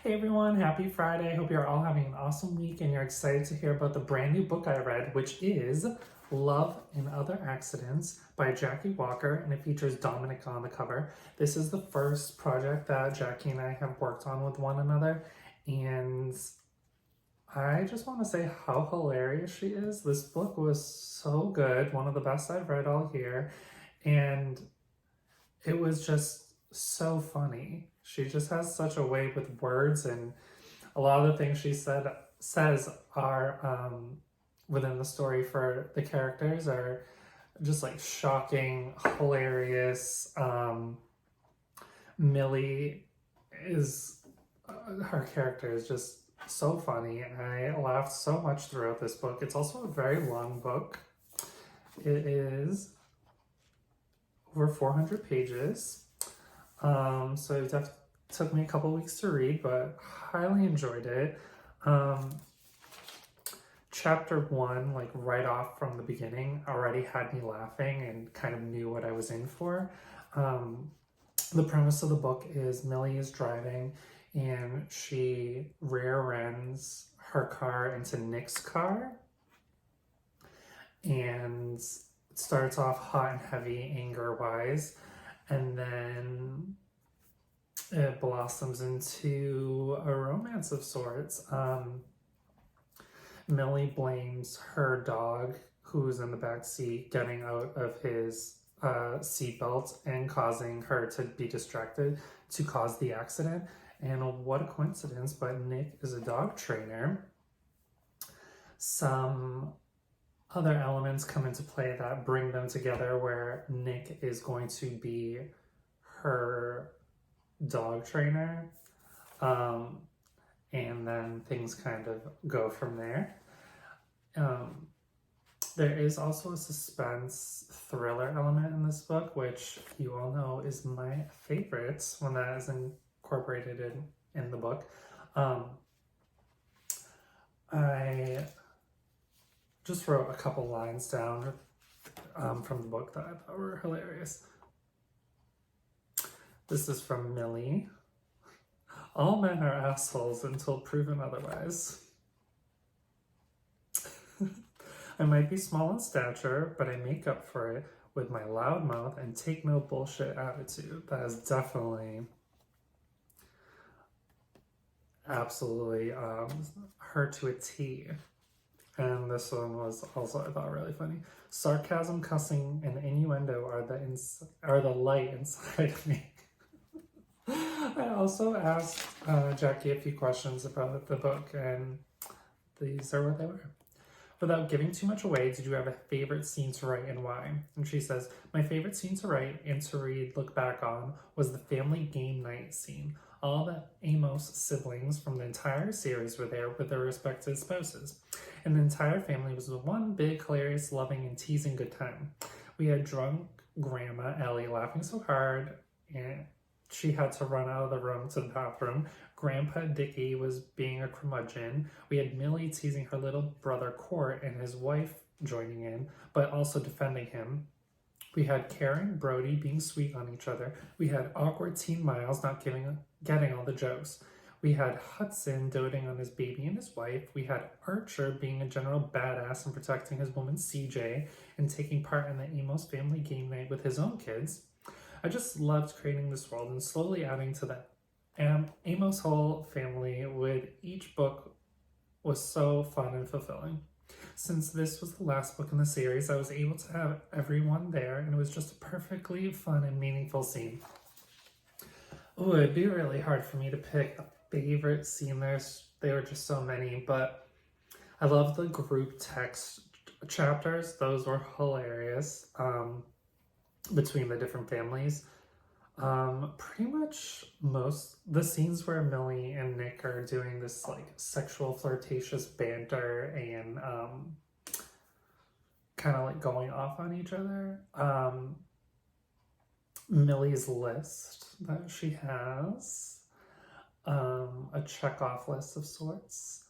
Hey everyone, happy Friday. Hope you're all having an awesome week and you're excited to hear about the brand new book I read, which is Love and Other Accidents by Jackie Walker, and it features Dominic on the cover. This is the first project that Jackie and I have worked on with one another, and I just want to say how hilarious she is. This book was so good, one of the best I've read all year, and it was just so funny. She just has such a way with words, and a lot of the things she says are within the story for the characters are just like shocking, hilarious. Millie is her character is just so funny. I laughed so much throughout this book. It's also a very long book. It is over 400 pages. So it definitely took me a couple weeks to read, but highly enjoyed it. Chapter 1, like right off from the beginning, already had me laughing and kind of knew what I was in for. The premise of the book is Millie is driving and she rear ends her car into Nick's car, and it starts off hot and heavy anger wise, and then it blossoms into a romance of sorts. Millie blames her dog, who's in the back seat, getting out of his seatbelt and causing her to be distracted to cause the accident. And what a coincidence, but Nick is a dog trainer. Some other elements come into play that bring them together, where Nick is going to be her dog trainer, and then things kind of go from there. There is also a suspense thriller element in this book, which you all know is my favorite when that is incorporated in the book. I just wrote a couple lines down from the book that I thought were hilarious. This is from Millie. All men are assholes until proven otherwise. I might be small in stature, but I make up for it with my loud mouth and take no bullshit attitude. That is definitely, absolutely her to a T. And this one was also, I thought, really funny. Sarcasm, cussing, and innuendo are the light inside me. I also asked Jackie a few questions about the book, and these are what they were. Without giving too much away, did you have a favorite scene to write and why? And she says, my favorite scene to write and to read, look back on, was the family game night scene. All the Amos siblings from the entire series were there with their respective spouses, and the entire family was one big, hilarious, loving, and teasing good time. We had drunk Grandma Ellie laughing so hard, and she had to run out of the room to the bathroom. Grandpa Dickie was being a curmudgeon. We had Millie teasing her little brother Court and his wife joining in, but also defending him. We had Karen and Brody being sweet on each other. We had awkward teen Miles not getting all the jokes. We had Hudson doting on his baby and his wife. We had Archer being a general badass and protecting his woman CJ and taking part in the Amos family game night with his own kids. I just loved creating this world and slowly adding to that. And Amos' whole family with each book was so fun and fulfilling. Since this was the last book in the series, I was able to have everyone there, and it was just a perfectly fun and meaningful scene. Oh, it'd be really hard for me to pick a favorite scene. There were just so many, but I love the group text chapters. Those were hilarious. Between the different families. Pretty much the scenes where Millie and Nick are doing this like sexual flirtatious banter and kind of like going off on each other. Millie's list that she has, a check-off list of sorts.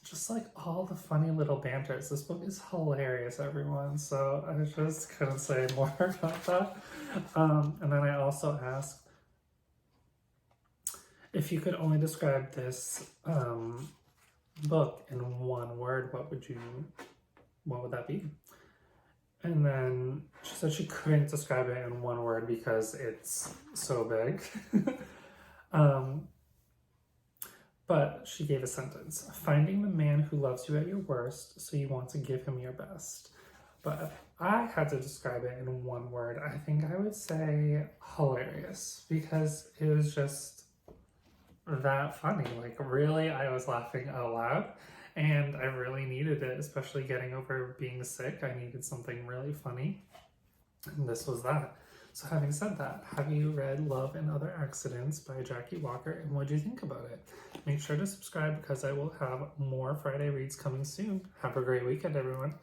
Just like all the funny little banters. This book is hilarious, everyone. So I just couldn't say more about that. And then I also asked If you could only describe this book in one word, what would that be? And then she said she couldn't describe it in one word because it's so big. But she gave a sentence. Finding the man who loves you at your worst, so you want to give him your best. But if I had to describe it in one word, I think I would say hilarious, because it was just that funny. Like, really, I was laughing out loud, and I really needed it, especially getting over being sick. I needed something really funny, and this was that. So having said that, have you read Love and Other Accidents by Jackie Walker, and what do you think about it? Make sure to subscribe because I will have more Friday reads coming soon. Have a great weekend, everyone.